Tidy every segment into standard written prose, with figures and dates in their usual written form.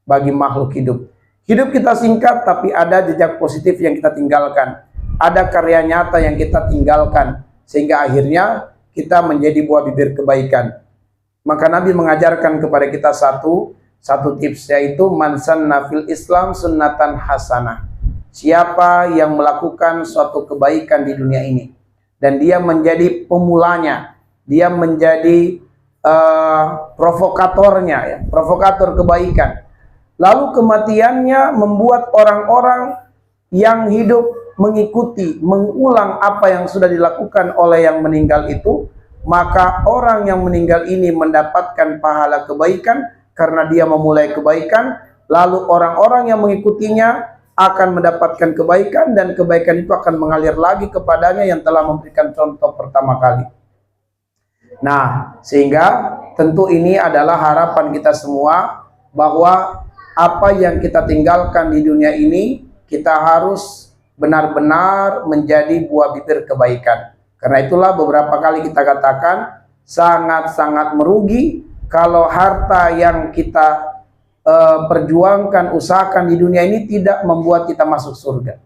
bagi makhluk hidup. Hidup kita singkat, tapi ada jejak positif yang kita tinggalkan. Ada karya nyata yang kita tinggalkan, sehingga akhirnya kita menjadi buah bibir kebaikan. Maka Nabi mengajarkan kepada kita satu tips, yaitu man sanna fil Islam sunnatan hasanah. Siapa yang melakukan suatu kebaikan di dunia ini dan dia menjadi pemulanya, dia menjadi provokatornya, ya, provokator kebaikan, lalu kematiannya membuat orang-orang yang hidup mengikuti, mengulang apa yang sudah dilakukan oleh yang meninggal itu, maka orang yang meninggal ini mendapatkan pahala kebaikan karena dia memulai kebaikan, lalu orang-orang yang mengikutinya akan mendapatkan kebaikan, dan kebaikan itu akan mengalir lagi kepadanya yang telah memberikan contoh pertama kali. Nah, sehingga tentu ini adalah harapan kita semua, bahwa apa yang kita tinggalkan di dunia ini, kita harus benar-benar menjadi buah bibir kebaikan. Karena itulah beberapa kali kita katakan, sangat-sangat merugi kalau harta yang kita perjuangkan, usahakan di dunia ini tidak membuat kita masuk surga.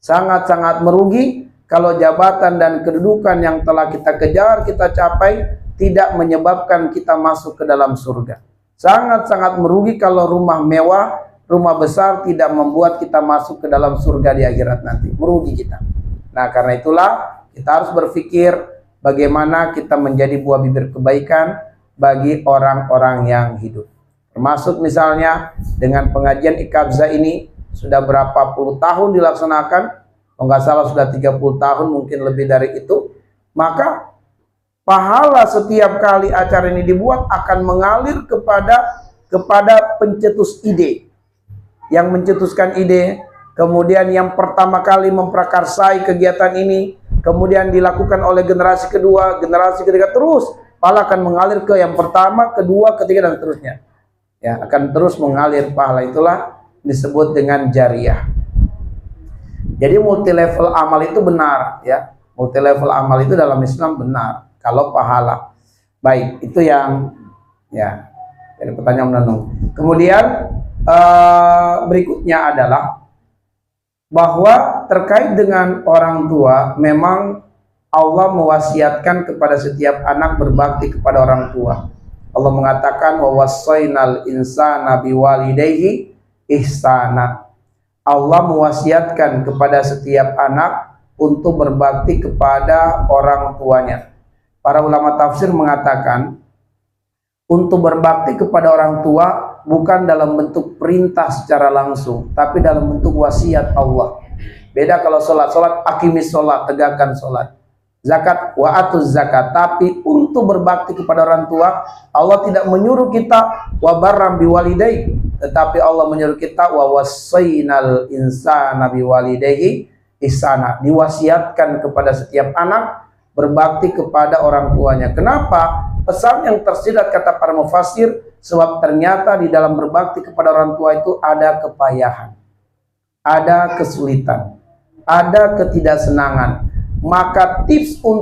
Sangat-sangat merugi kalau jabatan dan kedudukan yang telah kita kejar, kita capai, tidak menyebabkan kita masuk ke dalam surga. Sangat-sangat merugi kalau rumah mewah, rumah besar tidak membuat kita masuk ke dalam surga di akhirat nanti. Merugi kita. Nah, karena itulah kita harus berpikir bagaimana kita menjadi buah bibir kebaikan bagi orang-orang yang hidup. Termasuk misalnya dengan pengajian Iqabzah ini sudah berapa puluh tahun dilaksanakan, kalau nggak salah sudah 30 tahun, mungkin lebih dari itu. Maka pahala setiap kali acara ini dibuat akan mengalir kepada pencetus ide, yang mencetuskan ide, kemudian yang pertama kali memprakarsai kegiatan ini, kemudian dilakukan oleh generasi kedua, generasi ketiga, terus pahala akan mengalir ke yang pertama, kedua, ketiga, dan seterusnya. Ya, akan terus mengalir pahala. Itulah disebut dengan jariah. Jadi multi level amal itu benar, ya. Multi level amal itu dalam Islam benar kalau pahala. Baik, itu yang ya dari pertanyaan menenung. Kemudian berikutnya adalah bahwa terkait dengan orang tua, memang Allah mewasiatkan kepada setiap anak berbakti kepada orang tua. Allah mengatakan wa wassaynal insana biwalidayhi ihsana. Allah mewasiatkan kepada setiap anak untuk berbakti kepada orang tuanya. Para ulama tafsir mengatakan untuk berbakti kepada orang tua bukan dalam bentuk perintah secara langsung, tapi dalam bentuk wasiat Allah. Beda kalau sholat, akimis sholat, tegakkan sholat. Zakat, wa atuz zakat. Tapi untuk berbakti kepada orang tua, Allah tidak menyuruh kita wa barram biwalidayhi, tetapi Allah menyuruh kita wa wassaynal insana biwalidayhi ihsana. Diwasiatkan kepada setiap anak berbakti kepada orang tuanya. Kenapa? Pesan yang tersirat kata para mufassir, sebab ternyata di dalam berbakti kepada orang tua itu ada kepayahan, ada kesulitan, ada ketidaksenangan. Maka tips untuk